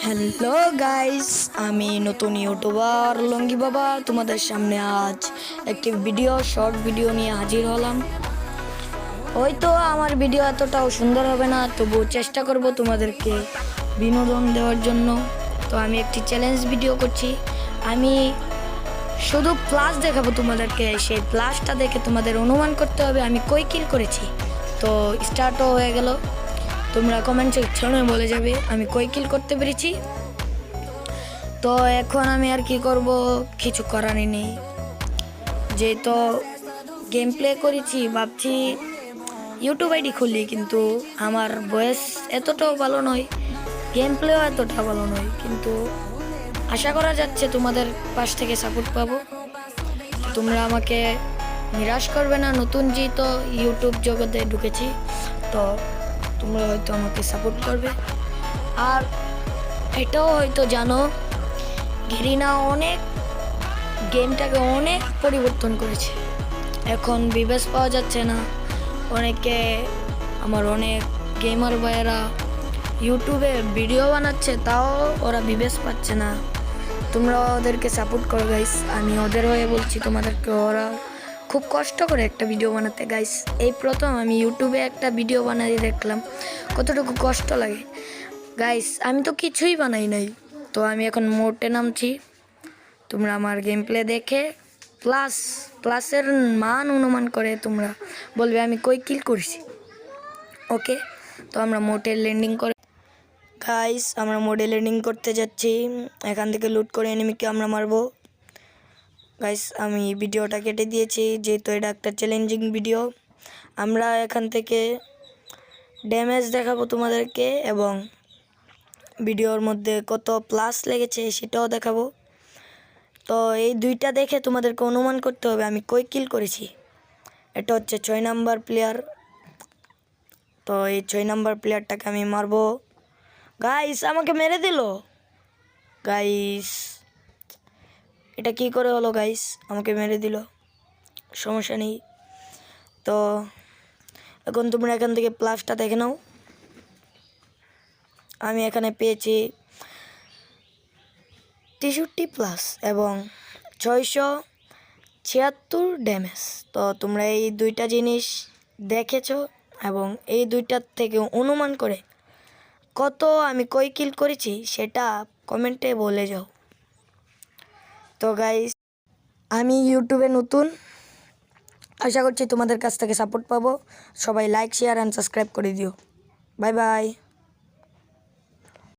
Hello guys, আমি নতুন YouTuber লঙ্গি বাবা তোমাদের সামনে আজ একটি শর্ট ভিডিও নিয়ে হাজির হলাম। হয়তো আমার ভিডিও এতটাও সুন্দর হবে না, তবুও চেষ্টা করব তোমাদেরকে বিনোদন দেওয়ার জন্য। তো আমি একটি চ্যালেঞ্জ ভিডিও করছি। আমি শুধু প্লাস দেখাবো তোমাদেরকে, সেই প্লাসটা দেখে তোমাদের অনুমান করতে হবে আমি কই কিল করেছি। তো স্টার্টও হয়ে গেল, তোমরা কমেন্ট সেকশনে বলে যাবে আমি কই কিল করতে পেরেছি। তো এখন আমি আর কি করব, কিছু করারই নেই। যেহেতু গেম প্লে করেছি, ভাবছি ইউটিউব আইডি খুললি, কিন্তু আমার ভয়েস এতটাও ভালো নয়, গেম প্লেও এতটা ভালো নয়, কিন্তু আশা করা যাচ্ছে তোমাদের পাশ থেকে সাপোর্ট পাবো। তোমরা আমাকে নিরাশ করবে না, নতুন যেহেতু ইউটিউব জগতে ঢুকেছি, তো তোমরা হয়তো আমাকে সাপোর্ট করবে। আর এটাও হয়তো জানো, গেরিনা অনেক গেমটাকে অনেক পরিবর্তন করেছে। এখন বিবেস পাওয়া যাচ্ছে না। অনেকে আমার অনেক গেমার ভাইয়েরা ইউটিউবে ভিডিও বানাচ্ছে, তাও ওরা বিবেস পাচ্ছে না। তোমরা ওদেরকে সাপোর্ট করো গাইস, আমি ওদের হয়ে বলছি তোমাদেরকে। ওরা খুব কষ্ট করে একটা ভিডিও বানাতে গাইস। এই প্রথম আমি ইউটিউবে একটা ভিডিও বানাই দেখলাম কতটুকু কষ্ট লাগে গাইস। আমি তো কিছুই বানাই নাই, তো আমি এখন মোটে নামছি। তোমরা আমার গেম প্লে দেখে প্লাসের মান অনুমান করে তোমরা বলবে আমি কই কিল করেছি। ওকে, তো আমরা মোটে ল্যান্ডিং করে গাইস, আমরা মোটে ল্যান্ডিং করতে যাচ্ছি। এখান থেকে লুট করে এনিমিকে আমরা মারবো গাইস। আমি ভিডিওটা কেটে দিয়েছি, যেহেতু এটা একটা চ্যালেঞ্জিং ভিডিও। আমরা এখান থেকে ড্যামেজ দেখাবো তোমাদেরকে, এবং ভিডিওর মধ্যে কত প্লাস লেগেছে সেটাও দেখাবো। তো এই দুইটা দেখে তোমাদেরকে অনুমান করতে হবে আমি কই কিল করেছি। এটা হচ্ছে 6 নাম্বার প্লেয়ার। তো এই 6 নাম্বার প্লেয়ারটাকে আমি মারবো গাইস। আমাকে মেরে দিল গাইস, এটা কি করে হলো গাইস? আমাকে মেরে দিল, সমস্যা নেই। তো এখন তোমরা এখান থেকে প্লাসটা দেখে নাও। আমি এখানে পেয়েছি 63 প্লাস এবং 676 ড্যামেজ। তো তোমরা এই দুইটা জিনিস দেখেছো, এবং এই দুইটার থেকে অনুমান করে কত আমি কই কিল করেছি সেটা কমেন্টে বলে যাও। তো গাইস, আমি ইউটিউবে নতুন, আশা করছি তোমাদের কাছ থেকে সাপোর্ট পাবো। সবাই লাইক, শেয়ার অ্যান্ড সাবস্ক্রাইব করে দিও। Bye bye.